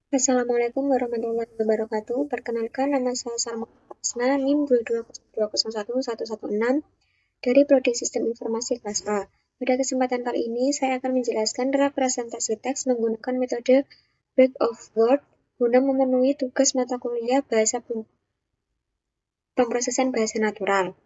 Assalamualaikum warahmatullahi wabarakatuh. Perkenalkan, nama saya Salma Asna, NIM 2202011116 dari Prodi Sistem Informasi kelas A. Pada kesempatan kali ini, saya akan menjelaskan representasi teks menggunakan metode Break of Word guna memenuhi tugas mata kuliah pemrosesan bahasa natural.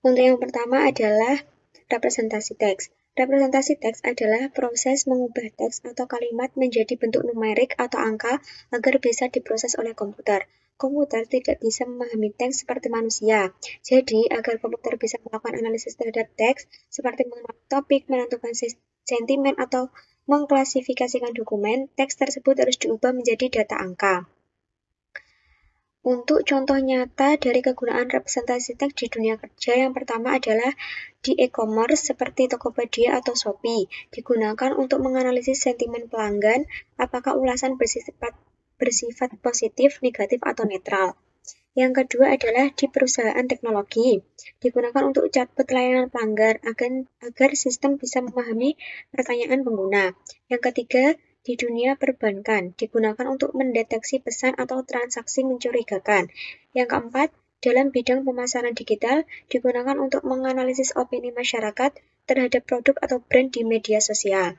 Untuk yang pertama adalah representasi teks. Representasi teks adalah proses mengubah teks atau kalimat menjadi bentuk numerik atau angka agar bisa diproses oleh komputer. Komputer tidak bisa memahami teks seperti manusia. Jadi, agar komputer bisa melakukan analisis terhadap teks, seperti mengenal topik, menentukan sentimen, atau mengklasifikasikan dokumen, teks tersebut harus diubah menjadi data angka. Untuk contoh nyata dari kegunaan representasi teks di dunia kerja, yang pertama adalah di e-commerce seperti Tokopedia atau Shopee, digunakan untuk menganalisis sentimen pelanggan, apakah ulasan bersifat positif, negatif, atau netral. Yang kedua adalah di perusahaan teknologi, digunakan untuk chatbot layanan pelanggan agar sistem bisa memahami pertanyaan pengguna. Yang ketiga, di dunia perbankan, digunakan untuk mendeteksi pesan atau transaksi mencurigakan. Yang keempat, dalam bidang pemasaran digital, digunakan untuk menganalisis opini masyarakat terhadap produk atau brand di media sosial.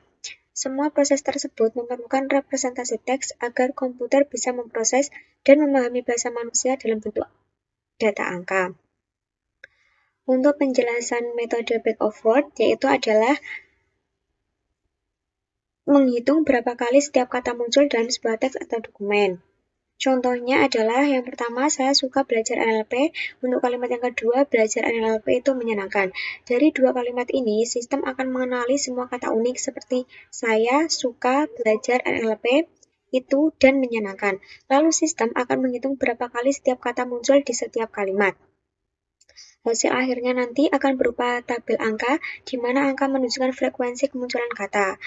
Semua proses tersebut memerlukan representasi teks agar komputer bisa memproses dan memahami bahasa manusia dalam bentuk data angka. Untuk penjelasan metode back of word, yaitu adalah menghitung berapa kali setiap kata muncul dalam sebuah teks atau dokumen. Contohnya adalah yang pertama, saya suka belajar NLP. Untuk kalimat yang kedua, belajar NLP itu menyenangkan. Dari dua kalimat ini, sistem akan mengenali semua kata unik seperti saya suka belajar NLP itu dan menyenangkan. Lalu sistem akan menghitung berapa kali setiap kata muncul di setiap kalimat. Hasil akhirnya nanti akan berupa tabel angka, di mana angka menunjukkan frekuensi kemunculan kata.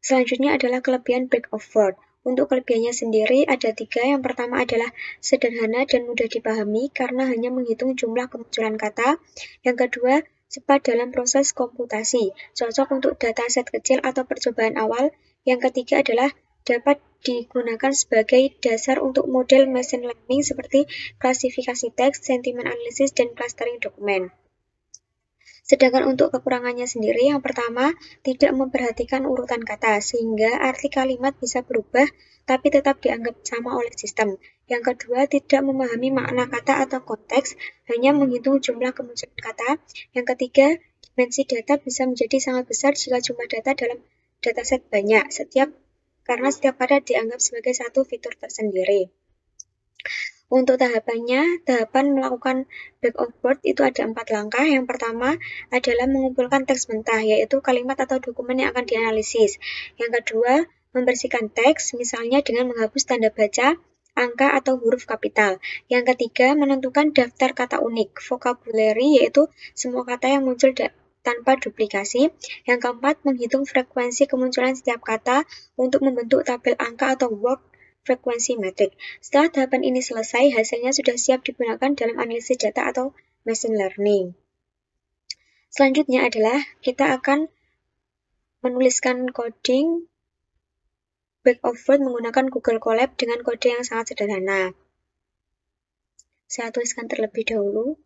Selanjutnya adalah kelebihan back of word. Untuk kelebihannya sendiri ada 3. Yang pertama adalah sederhana dan mudah dipahami karena hanya menghitung jumlah kemunculan kata. Yang kedua, cepat dalam proses komputasi, cocok untuk dataset kecil atau percobaan awal. Yang ketiga adalah dapat digunakan sebagai dasar untuk model machine learning seperti klasifikasi teks, sentimen analisis, dan clustering dokumen. Sedangkan untuk kekurangannya sendiri, yang pertama, tidak memperhatikan urutan kata, sehingga arti kalimat bisa berubah, tapi tetap dianggap sama oleh sistem. Yang kedua, tidak memahami makna kata atau konteks, hanya menghitung jumlah kemunculan kata. Yang ketiga, dimensi data bisa menjadi sangat besar jika jumlah data dalam dataset banyak, karena setiap kata dianggap sebagai satu fitur tersendiri. Untuk tahapan melakukan back of word itu ada 4 langkah. Yang pertama adalah mengumpulkan teks mentah, yaitu kalimat atau dokumen yang akan dianalisis. Yang kedua, membersihkan teks, misalnya dengan menghapus tanda baca, angka, atau huruf kapital. Yang ketiga, menentukan daftar kata unik, vocabulary, yaitu semua kata yang muncul tanpa duplikasi. Yang keempat, menghitung frekuensi kemunculan setiap kata untuk membentuk tabel angka atau word frekuensi metrik. Setelah tahapan ini selesai, hasilnya sudah siap digunakan dalam analisis data atau machine learning. Selanjutnya adalah kita akan menuliskan coding back of word menggunakan Google Colab dengan kode yang sangat sederhana. Saya tuliskan terlebih dahulu.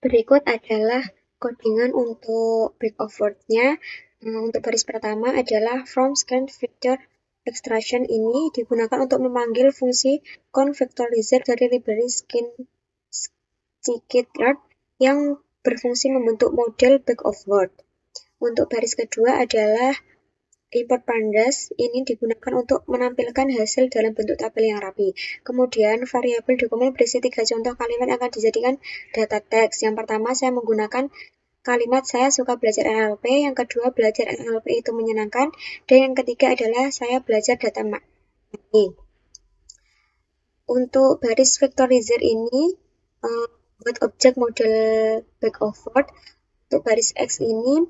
Berikut adalah codingan untuk bag of word-nya. Untuk baris pertama adalah from scan vector extraction ini digunakan untuk memanggil fungsi convectorizer dari library scikit-learn yang berfungsi membentuk model bag of word. Untuk baris kedua adalah import pandas, ini digunakan untuk menampilkan hasil dalam bentuk tabel yang rapi. Kemudian, variabel dokumen berisi 3 contoh kalimat yang akan dijadikan data teks. Yang pertama, saya menggunakan kalimat saya suka belajar NLP, yang kedua, belajar NLP itu menyenangkan, dan yang ketiga adalah saya belajar data mining. Untuk baris vectorizer ini, buat objek model bag of word, untuk baris X ini,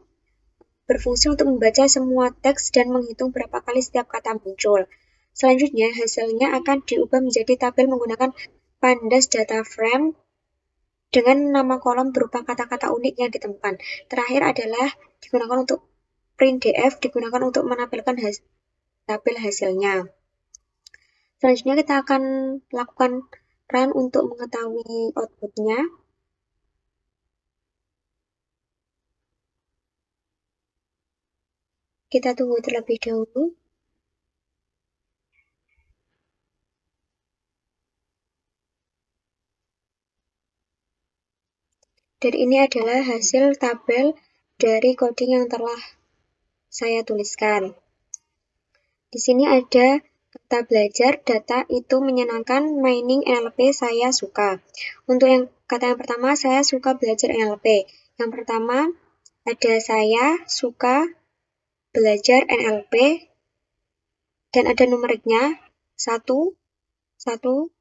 berfungsi untuk membaca semua teks dan menghitung berapa kali setiap kata muncul. Selanjutnya, hasilnya akan diubah menjadi tabel menggunakan pandas data frame dengan nama kolom berupa kata-kata unik yang ditemukan. Terakhir adalah digunakan untuk printdf, digunakan untuk menampilkan tabel hasilnya. Selanjutnya kita akan lakukan run untuk mengetahui outputnya. Kita tunggu terlebih dahulu. Dan ini adalah hasil tabel dari coding yang telah saya tuliskan. Di sini ada kata belajar, data itu menyenangkan, mining, NLP, saya suka. Untuk yang kata yang pertama, saya suka belajar NLP. Yang pertama, ada saya suka belajar NLP, dan ada numeriknya, 1, 1.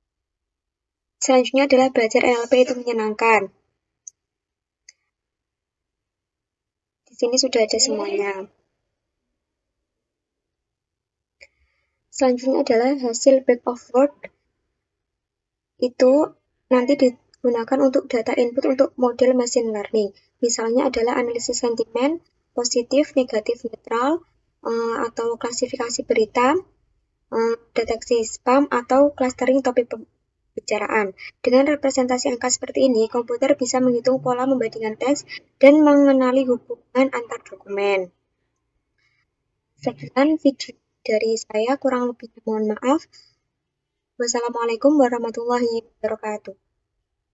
Selanjutnya adalah belajar NLP itu menyenangkan. Di sini sudah ada semuanya. Selanjutnya adalah hasil bag of word. Itu nanti digunakan untuk data input untuk model machine learning. Misalnya adalah analisis sentimen, positif, negatif, netral, atau klasifikasi berita, deteksi spam, atau clustering topik pembicaraan. Dengan representasi angka seperti ini, komputer bisa menghitung pola membandingkan teks dan mengenali hubungan antar dokumen. Sekian video dari saya, kurang lebih mohon maaf. Wassalamualaikum warahmatullahi wabarakatuh.